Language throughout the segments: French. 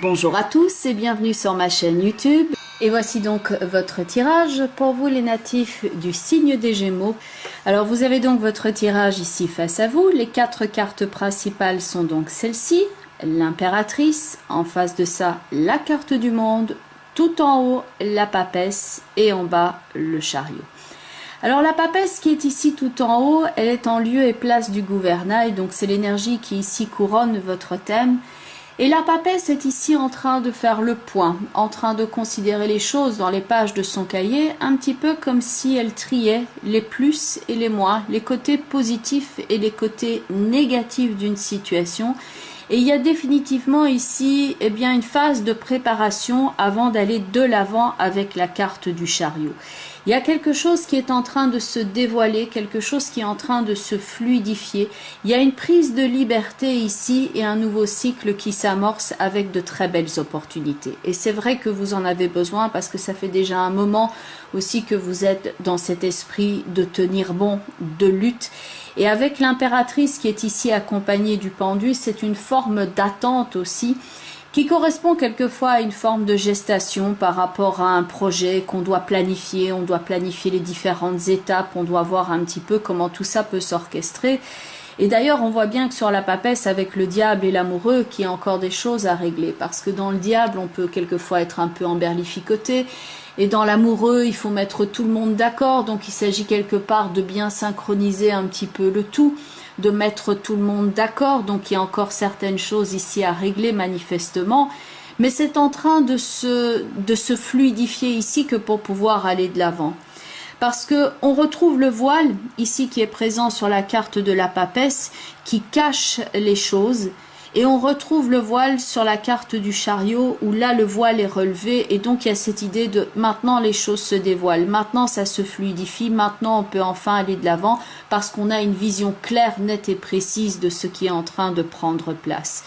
Bonjour à tous et bienvenue sur ma chaîne YouTube. Et voici donc votre tirage pour vous les natifs du signe des Gémeaux. Alors vous avez donc votre tirage ici face à vous. Les 4 cartes principales sont donc celles-ci. L'impératrice, en face de ça la carte du monde, tout en haut la papesse et en bas le chariot. Alors la papesse qui est ici tout en haut, elle est en lieu et place du gouvernail, donc c'est l'énergie qui ici couronne votre thème. Et la papesse est ici en train de faire le point, en train de considérer les choses dans les pages de son cahier, un petit peu comme si elle triait les plus et les moins, les côtés positifs et les côtés négatifs d'une situation. Et il y a définitivement ici une phase de préparation avant d'aller de l'avant avec la carte du chariot. Il y a quelque chose qui est en train de se dévoiler, quelque chose qui est en train de se fluidifier. Il y a une prise de liberté ici et un nouveau cycle qui s'amorce avec de très belles opportunités. Et c'est vrai que vous en avez besoin parce que ça fait déjà un moment aussi que vous êtes dans cet esprit de tenir bon, de lutte. Et avec l'impératrice qui est ici accompagnée du pendu, c'est une forme d'attente aussi, qui correspond quelquefois à une forme de gestation par rapport à un projet qu'on doit planifier. On doit planifier les différentes étapes, on doit voir un petit peu comment tout ça peut s'orchestrer. Et d'ailleurs, on voit bien que sur la papesse, avec le diable et l'amoureux, qu'il y a encore des choses à régler. Parce que dans le diable, on peut quelquefois être un peu emberlificoté. Et dans l'amoureux, il faut mettre tout le monde d'accord. Donc il s'agit quelque part de bien synchroniser un petit peu le tout, de mettre tout le monde d'accord. Donc il y a encore certaines choses ici à régler manifestement. Mais c'est en train de se fluidifier ici que pour pouvoir aller de l'avant. Parce que on retrouve le voile ici qui est présent sur la carte de la papesse qui cache les choses. Et on retrouve le voile sur la carte du chariot où là le voile est relevé et donc il y a cette idée de maintenant les choses se dévoilent, maintenant ça se fluidifie, maintenant on peut enfin aller de l'avant parce qu'on a une vision claire, nette et précise de ce qui est en train de prendre place.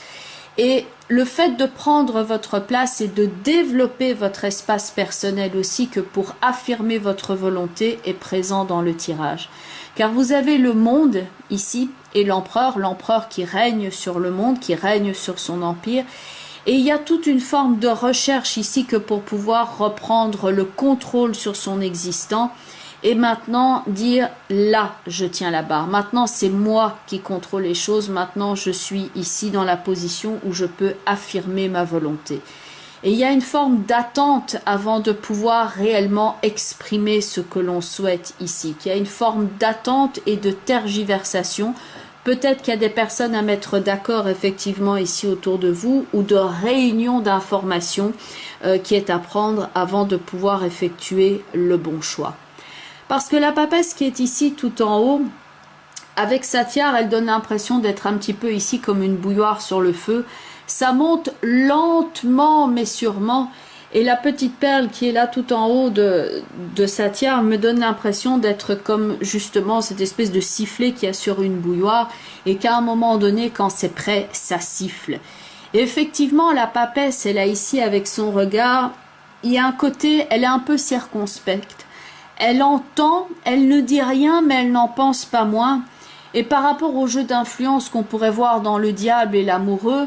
Et le fait de prendre votre place et de développer votre espace personnel aussi que pour affirmer votre volonté est présent dans le tirage. Car vous avez le monde ici et l'empereur qui règne sur le monde, qui règne sur son empire. Et il y a toute une forme de recherche ici que pour pouvoir reprendre le contrôle sur son existant et maintenant dire là je tiens la barre, maintenant c'est moi qui contrôle les choses, maintenant je suis ici dans la position où je peux affirmer ma volonté. Et il y a une forme d'attente avant de pouvoir réellement exprimer ce que l'on souhaite ici, qu'il y a une forme d'attente et de tergiversation. Peut-être qu'il y a des personnes à mettre d'accord effectivement ici autour de vous ou de réunion d'informations qui est à prendre avant de pouvoir effectuer le bon choix. Parce que la papesse qui est ici tout en haut, avec sa tiare, elle donne l'impression d'être un petit peu ici comme une bouilloire sur le feu. Ça monte lentement mais sûrement. Et la petite perle qui est là tout en haut de sa tiare me donne l'impression d'être comme justement cette espèce de sifflet qu'il y a sur une bouilloire. Et qu'à un moment donné, quand c'est prêt, ça siffle. Et effectivement, la papesse, elle a ici avec son regard, il y a un côté, elle est un peu circonspecte. Elle entend, elle ne dit rien, mais elle n'en pense pas moins. Et par rapport au jeu d'influence qu'on pourrait voir dans le diable et l'amoureux,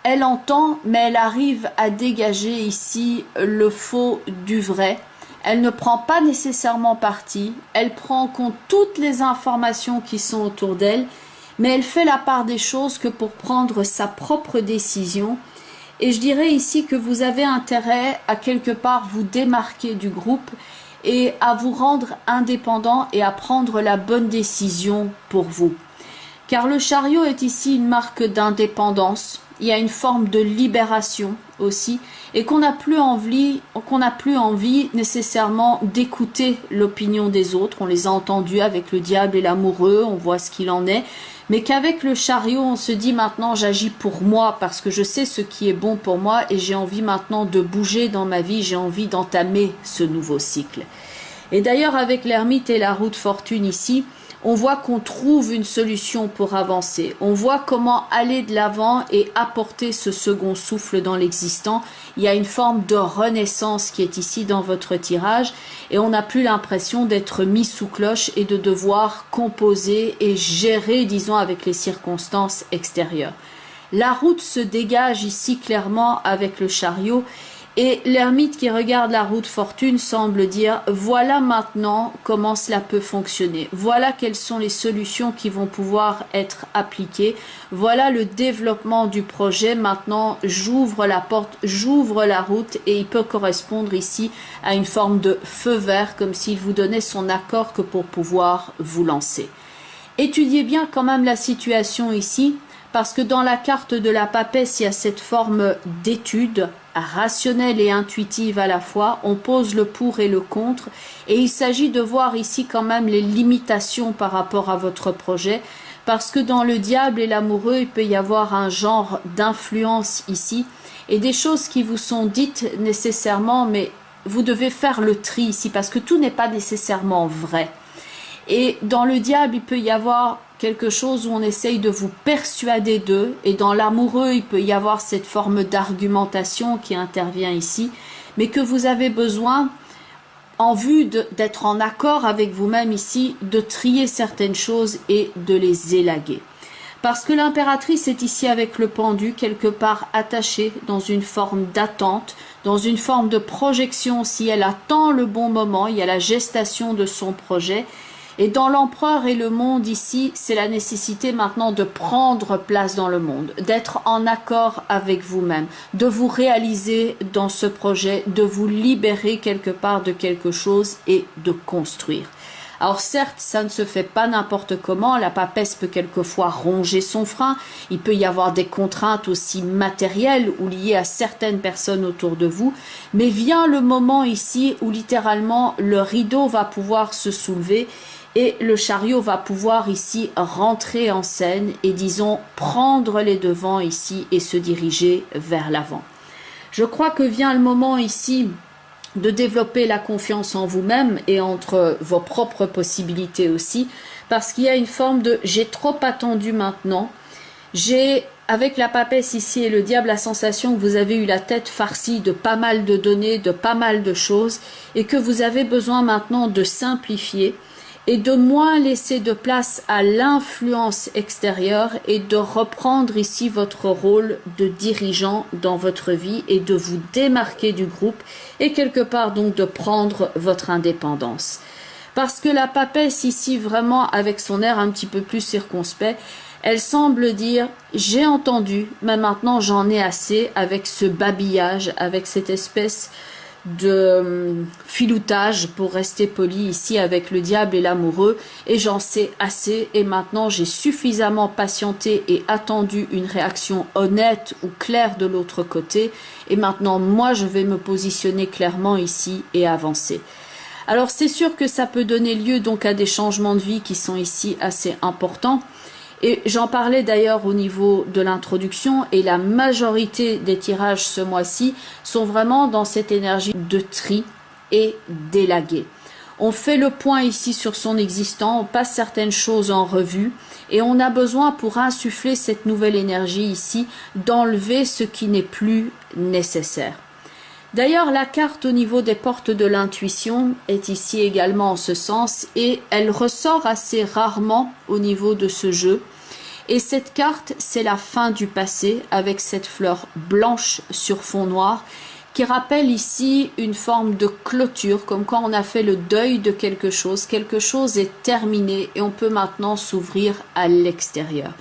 elle entend, mais elle arrive à dégager ici le faux du vrai. Elle ne prend pas nécessairement parti, elle prend en compte toutes les informations qui sont autour d'elle, mais elle fait la part des choses que pour prendre sa propre décision. Et je dirais ici que vous avez intérêt à quelque part vous démarquer du groupe et à vous rendre indépendant et à prendre la bonne décision pour vous. Car le chariot est ici une marque d'indépendance, il y a une forme de libération aussi, et qu'on n'a plus envie nécessairement d'écouter l'opinion des autres. On les a entendus avec le diable et l'amoureux, on voit ce qu'il en est, mais qu'avec le chariot, on se dit maintenant j'agis pour moi parce que je sais ce qui est bon pour moi et j'ai envie maintenant de bouger dans ma vie, j'ai envie d'entamer ce nouveau cycle. Et d'ailleurs avec l'ermite et la roue de fortune ici, on voit qu'on trouve une solution pour avancer. On voit comment aller de l'avant et apporter ce second souffle dans l'existant. Il y a une forme de renaissance qui est ici dans votre tirage et on n'a plus l'impression d'être mis sous cloche et de devoir composer et gérer, disons, avec les circonstances extérieures. La route se dégage ici clairement avec le chariot. Et l'ermite qui regarde la roue de fortune semble dire, voilà maintenant comment cela peut fonctionner. Voilà quelles sont les solutions qui vont pouvoir être appliquées. Voilà le développement du projet. Maintenant, j'ouvre la porte, j'ouvre la route et il peut correspondre ici à une forme de feu vert, comme s'il vous donnait son accord que pour pouvoir vous lancer. Étudiez bien quand même la situation ici, parce que dans la carte de la papesse, il y a cette forme d'étude rationnelle et intuitive à la fois. On pose le pour et le contre, et il s'agit de voir ici quand même les limitations par rapport à votre projet, parce que dans le diable et l'amoureux, il peut y avoir un genre d'influence ici, et des choses qui vous sont dites nécessairement, mais vous devez faire le tri ici, parce que tout n'est pas nécessairement vrai. Et dans le diable, il peut y avoir quelque chose où on essaye de vous persuader d'eux, et dans l'amoureux, il peut y avoir cette forme d'argumentation qui intervient ici, mais que vous avez besoin, en vue d'être en accord avec vous-même ici, de trier certaines choses et de les élaguer. Parce que l'impératrice est ici avec le pendu, quelque part attachée dans une forme d'attente, dans une forme de projection. Si elle attend le bon moment, il y a la gestation de son projet. Et dans l'empereur et le monde ici, c'est la nécessité maintenant de prendre place dans le monde, d'être en accord avec vous-même, de vous réaliser dans ce projet, de vous libérer quelque part de quelque chose et de construire. Alors certes, ça ne se fait pas n'importe comment, la papesse peut quelquefois ronger son frein, il peut y avoir des contraintes aussi matérielles ou liées à certaines personnes autour de vous, mais vient le moment ici où littéralement le rideau va pouvoir se soulever et le chariot va pouvoir ici rentrer en scène et disons prendre les devants ici et se diriger vers l'avant. Je crois que vient le moment ici de développer la confiance en vous-même et entre vos propres possibilités aussi, parce qu'il y a une forme de « j'ai trop attendu maintenant ». J'ai, avec la papesse ici et le diable, la sensation que vous avez eu la tête farcie de pas mal de données, de pas mal de choses, et que vous avez besoin maintenant de simplifier et de moins laisser de place à l'influence extérieure et de reprendre ici votre rôle de dirigeant dans votre vie et de vous démarquer du groupe et quelque part donc de prendre votre indépendance. Parce que la papesse ici vraiment avec son air un petit peu plus circonspect, elle semble dire « j'ai entendu, mais maintenant j'en ai assez » avec ce babillage, avec cette espèce de filoutage pour rester poli ici avec le diable et l'amoureux, et j'en sais assez et maintenant j'ai suffisamment patienté et attendu une réaction honnête ou claire de l'autre côté et maintenant moi je vais me positionner clairement ici et avancer. Alors c'est sûr que ça peut donner lieu donc à des changements de vie qui sont ici assez importants. Et j'en parlais d'ailleurs au niveau de l'introduction et la majorité des tirages ce mois-ci sont vraiment dans cette énergie de tri et d'élaguer. On fait le point ici sur son existant, on passe certaines choses en revue et on a besoin pour insuffler cette nouvelle énergie ici d'enlever ce qui n'est plus nécessaire. D'ailleurs, la carte au niveau des portes de l'intuition est ici également en ce sens et elle ressort assez rarement au niveau de ce jeu. Et cette carte, c'est la fin du passé avec cette fleur blanche sur fond noir qui rappelle ici une forme de clôture, comme quand on a fait le deuil de quelque chose est terminé et on peut maintenant s'ouvrir à l'extérieur.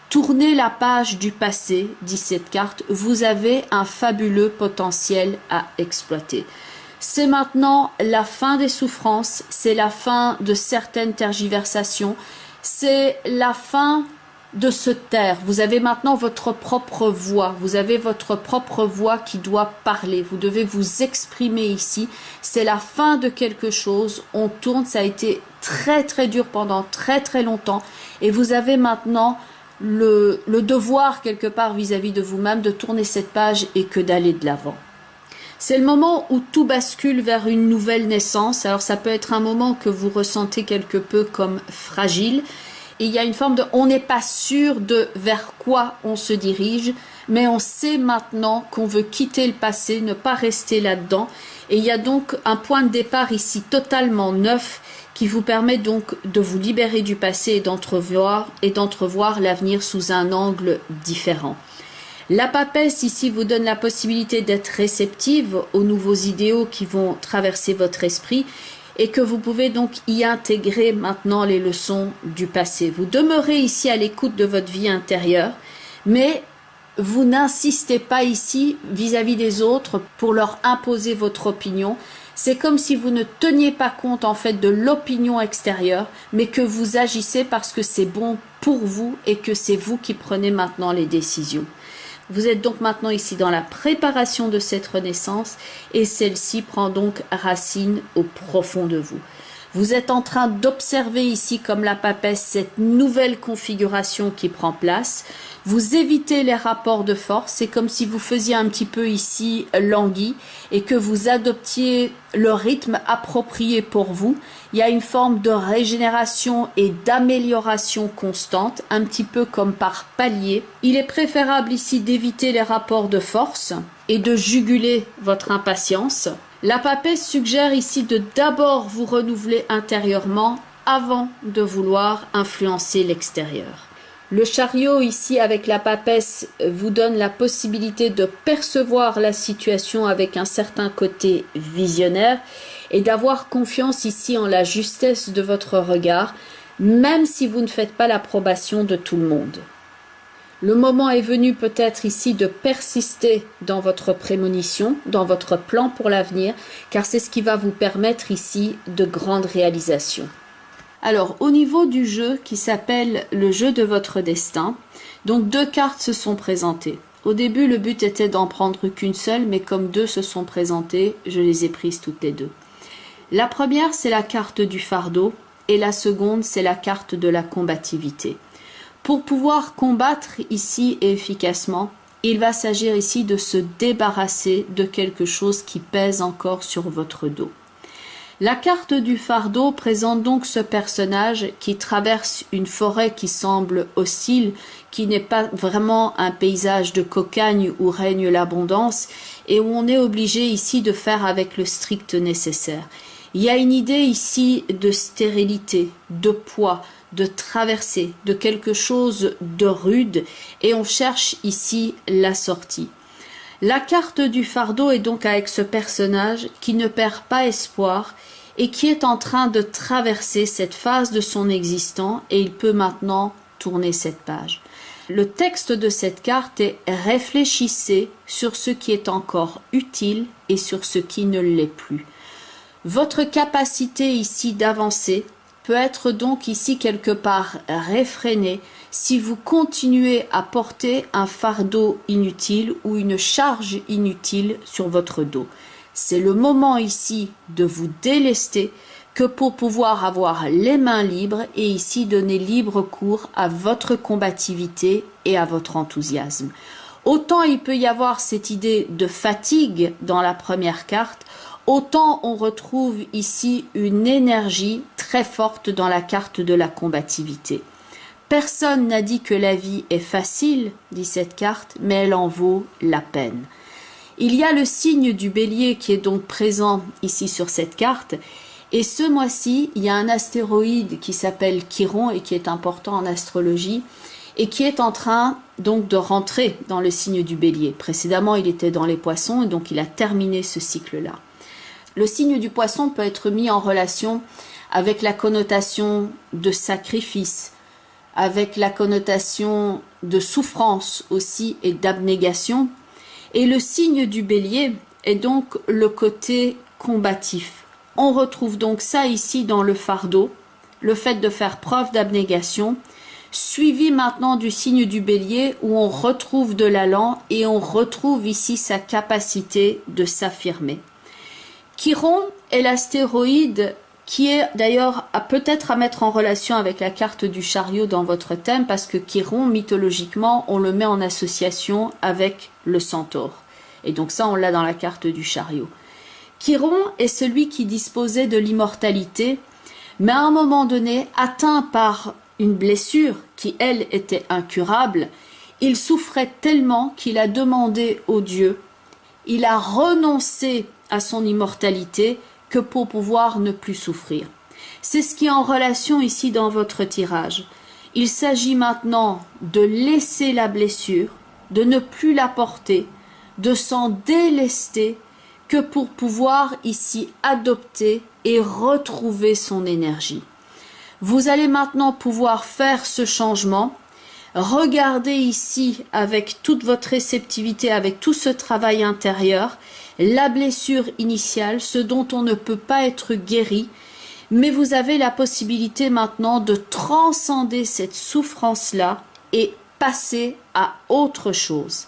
Tournez la page du passé, dit cette carte, vous avez un fabuleux potentiel à exploiter. C'est maintenant la fin des souffrances, c'est la fin de certaines tergiversations, c'est la fin de se taire. Vous avez maintenant votre propre voix, vous avez votre propre voix qui doit parler, vous devez vous exprimer ici, c'est la fin de quelque chose, on tourne, ça a été très très dur pendant très très longtemps et vous avez maintenant le devoir quelque part vis-à-vis de vous-même de tourner cette page et que d'aller de l'avant. C'est le moment où tout bascule vers une nouvelle naissance. Alors ça peut être un moment que vous ressentez quelque peu comme fragile. Et il y a une forme de on n'est pas sûr de vers quoi on se dirige, mais on sait maintenant qu'on veut quitter le passé, ne pas rester là-dedans. Et il y a donc un point de départ ici totalement neuf qui vous permet donc de vous libérer du passé et d'entrevoir l'avenir sous un angle différent. La papesse ici vous donne la possibilité d'être réceptive aux nouveaux idéaux qui vont traverser votre esprit et que vous pouvez donc y intégrer maintenant les leçons du passé. Vous demeurez ici à l'écoute de votre vie intérieure, mais vous n'insistez pas ici vis-à-vis des autres pour leur imposer votre opinion. C'est comme si vous ne teniez pas compte en fait de l'opinion extérieure, mais que vous agissez parce que c'est bon pour vous et que c'est vous qui prenez maintenant les décisions. Vous êtes donc maintenant ici dans la préparation de cette renaissance et celle-ci prend donc racine au profond de vous. Vous êtes en train d'observer ici, comme la papesse, cette nouvelle configuration qui prend place. Vous évitez les rapports de force. C'est comme si vous faisiez un petit peu ici l'anguille et que vous adoptiez le rythme approprié pour vous. Il y a une forme de régénération et d'amélioration constante, un petit peu comme par palier. Il est préférable ici d'éviter les rapports de force et de juguler votre impatience. La papesse suggère ici de d'abord vous renouveler intérieurement avant de vouloir influencer l'extérieur. Le chariot ici avec la papesse vous donne la possibilité de percevoir la situation avec un certain côté visionnaire et d'avoir confiance ici en la justesse de votre regard, même si vous ne faites pas l'approbation de tout le monde. Le moment est venu peut-être ici de persister dans votre prémonition, dans votre plan pour l'avenir, car c'est ce qui va vous permettre ici de grandes réalisations. Alors, au niveau du jeu qui s'appelle le jeu de votre destin, donc 2 cartes se sont présentées. Au début, le but était d'en prendre qu'une seule, mais comme 2 se sont présentées, je les ai prises toutes les 2. La première, c'est la carte du fardeau, et la seconde, c'est la carte de la combativité. Pour pouvoir combattre ici et efficacement, il va s'agir ici de se débarrasser de quelque chose qui pèse encore sur votre dos. La carte du fardeau présente donc ce personnage qui traverse une forêt qui semble hostile, qui n'est pas vraiment un paysage de cocagne où règne l'abondance et où on est obligé ici de faire avec le strict nécessaire. Il y a une idée ici de stérilité, de poids, de traversée, de quelque chose de rude et on cherche ici la sortie. La carte du fardeau est donc avec ce personnage qui ne perd pas espoir et qui est en train de traverser cette phase de son existence et il peut maintenant tourner cette page. Le texte de cette carte est « Réfléchissez sur ce qui est encore utile et sur ce qui ne l'est plus ». Votre capacité ici d'avancer peut être donc ici quelque part réfrénée si vous continuez à porter un fardeau inutile ou une charge inutile sur votre dos. C'est le moment ici de vous délester que pour pouvoir avoir les mains libres et ici donner libre cours à votre combativité et à votre enthousiasme. Autant il peut y avoir cette idée de fatigue dans la première carte, autant on retrouve ici une énergie très forte dans la carte de la combativité. Personne n'a dit que la vie est facile, dit cette carte, mais elle en vaut la peine. Il y a le signe du bélier qui est donc présent ici sur cette carte. Et ce mois-ci, il y a un astéroïde qui s'appelle Chiron et qui est important en astrologie et qui est en train donc de rentrer dans le signe du bélier. Précédemment, il était dans les poissons et donc il a terminé ce cycle-là. Le signe du poisson peut être mis en relation avec la connotation de sacrifice, avec la connotation de souffrance aussi et d'abnégation. Et le signe du bélier est donc le côté combatif. On retrouve donc ça ici dans le fardeau, le fait de faire preuve d'abnégation, suivi maintenant du signe du bélier où on retrouve de l'allant et on retrouve ici sa capacité de s'affirmer. Chiron est l'astéroïde qui est d'ailleurs peut-être à mettre en relation avec la carte du chariot dans votre thème parce que Chiron, mythologiquement, on le met en association avec le centaure. Et donc ça, on l'a dans la carte du chariot. Chiron est celui qui disposait de l'immortalité, mais à un moment donné, atteint par une blessure qui, elle, était incurable, il souffrait tellement qu'il a demandé au Dieu, il a renoncé à son immortalité que pour pouvoir ne plus souffrir. C'est ce qui est en relation ici dans votre tirage. Il s'agit maintenant de laisser la blessure, de ne plus la porter, de s'en délester, que pour pouvoir ici adopter et retrouver son énergie. Vous allez maintenant pouvoir faire ce changement. Regardez ici avec toute votre réceptivité, avec tout ce travail intérieur, la blessure initiale, ce dont on ne peut pas être guéri, mais vous avez la possibilité maintenant de transcender cette souffrance-là et passer à autre chose.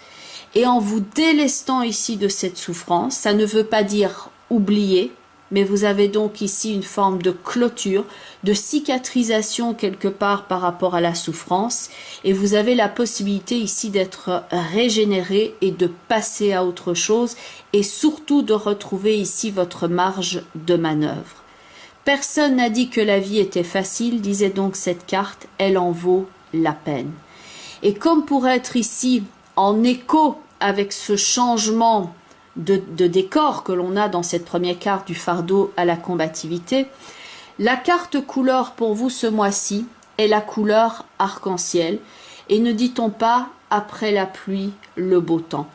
Et en vous délestant ici de cette souffrance, ça ne veut pas dire oublier, mais vous avez donc ici une forme de clôture, de cicatrisation quelque part par rapport à la souffrance, et vous avez la possibilité ici d'être régénéré et de passer à autre chose, et surtout de retrouver ici votre marge de manœuvre. Personne n'a dit que la vie était facile, disait donc cette carte, elle en vaut la peine. Et comme pour être ici en écho avec ce changement de décor que l'on a dans cette première carte du fardeau à la combativité, la carte couleur pour vous ce mois-ci est la couleur arc-en-ciel, et ne dit-on pas après la pluie le beau temps.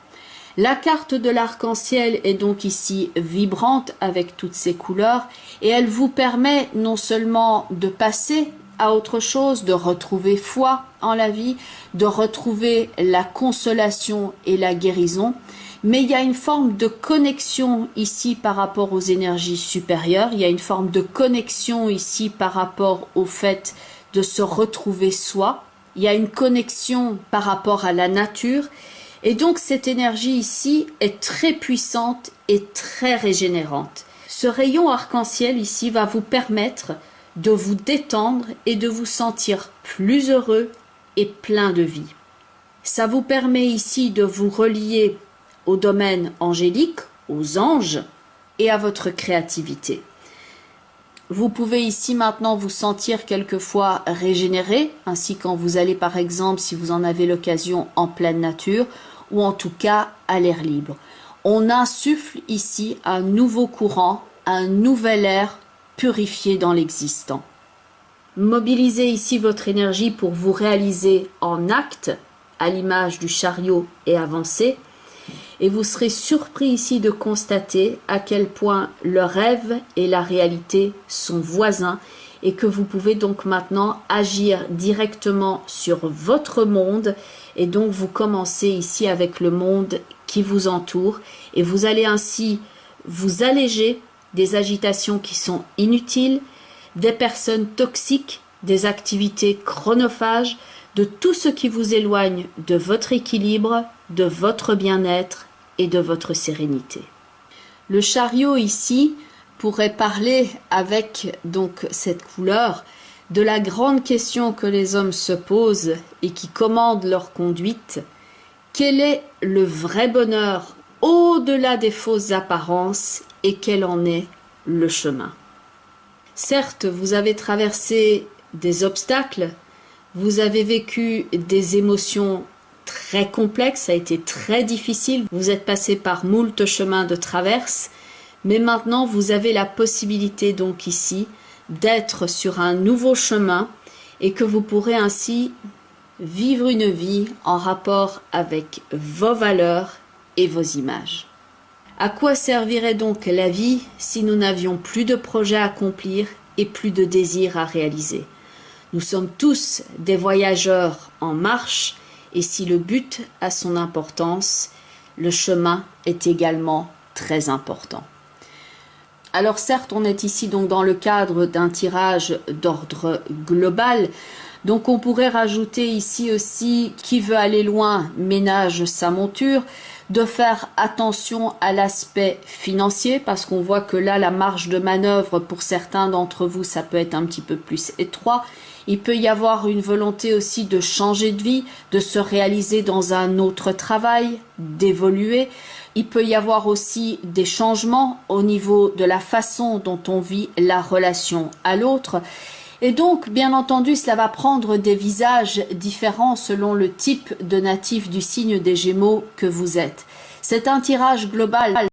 La carte de l'arc-en-ciel est donc ici vibrante avec toutes ces couleurs, et elle vous permet non seulement de passer à autre chose, de retrouver foi en la vie, de retrouver la consolation et la guérison, mais il y a une forme de connexion ici par rapport aux énergies supérieures, il y a une forme de connexion ici par rapport au fait de se retrouver soi, il y a une connexion par rapport à la nature, et donc cette énergie ici est très puissante et très régénérante. Ce rayon arc-en-ciel ici va vous permettre de vous détendre et de vous sentir plus heureux et plein de vie. Ça vous permet ici de vous relier au domaine angélique, aux anges et à votre créativité. Vous pouvez ici maintenant vous sentir quelquefois régénéré, ainsi quand vous allez par exemple, si vous en avez l'occasion, en pleine nature, ou en tout cas à l'air libre. On insuffle ici un nouveau courant, un nouvel air purifié dans l'existant. Mobilisez ici votre énergie pour vous réaliser en acte, à l'image du chariot et avancer, et vous serez surpris ici de constater à quel point le rêve et la réalité sont voisins, et que vous pouvez donc maintenant agir directement sur votre monde, et donc vous commencez ici avec le monde qui vous entoure, et vous allez ainsi vous alléger des agitations qui sont inutiles, des personnes toxiques, des activités chronophages, de tout ce qui vous éloigne de votre équilibre, de votre bien-être et de votre sérénité. Le chariot ici pourrait parler avec donc cette couleur de la grande question que les hommes se posent et qui commandent leur conduite. Quel est le vrai bonheur au-delà des fausses apparences et quel en est le chemin? Certes, vous avez traversé des obstacles, vous avez vécu des émotions très complexes, ça a été très difficile, vous êtes passé par moult chemins de traverse, mais maintenant vous avez la possibilité donc ici d'être sur un nouveau chemin et que vous pourrez ainsi vivre une vie en rapport avec vos valeurs et vos images. À quoi servirait donc la vie si nous n'avions plus de projets à accomplir et plus de désirs à réaliser? Nous sommes tous des voyageurs en marche, et si le but a son importance, le chemin est également très important. Alors certes, on est ici donc dans le cadre d'un tirage d'ordre global, donc on pourrait rajouter ici aussi qui veut aller loin ménage sa monture, de faire attention à l'aspect financier parce qu'on voit que là la marge de manœuvre pour certains d'entre vous ça peut être un petit peu plus étroit. Il peut y avoir une volonté aussi de changer de vie, de se réaliser dans un autre travail, d'évoluer. Il peut y avoir aussi des changements au niveau de la façon dont on vit la relation à l'autre. Et donc, bien entendu, cela va prendre des visages différents selon le type de natif du signe des Gémeaux que vous êtes. C'est un tirage global.